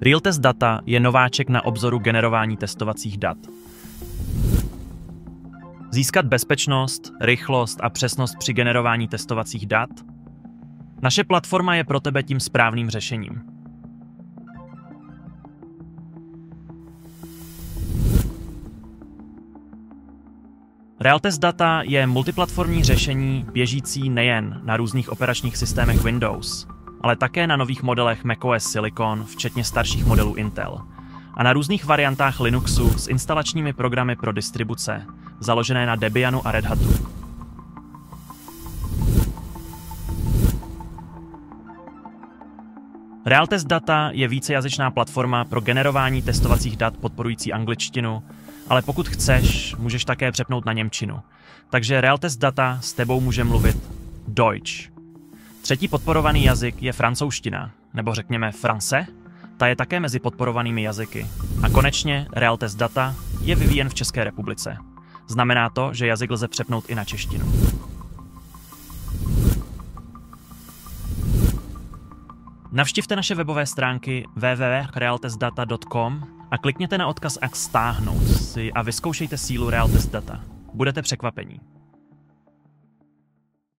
Realtest Data je nováček na obzoru generování testovacích dat. Získat bezpečnost, rychlost a přesnost při generování testovacích dat? Naše platforma je pro tebe tím správným řešením. Realtest Data je multiplatformní řešení běžící nejen na různých operačních systémech Windows, ale také na nových modelech macOS Silicon, včetně starších modelů Intel, a na různých variantách Linuxu s instalačními programy pro distribuce, založené na Debianu a Red Hatu. Realtest Data je vícejazyčná platforma pro generování testovacích dat podporující angličtinu, ale pokud chceš, můžeš také přepnout na němčinu. Takže Realtest Data s tebou může mluvit Deutsch. Třetí podporovaný jazyk je francouzština, nebo řekněme français, ta je také mezi podporovanými jazyky. A konečně Realtest Data je vyvíjen v České republice. Znamená to, že jazyk lze přepnout i na češtinu. Navštivte naše webové stránky www.realtestdata.com a klikněte na odkaz a stáhnout si a vyzkoušejte sílu Realtest Data. Budete překvapení.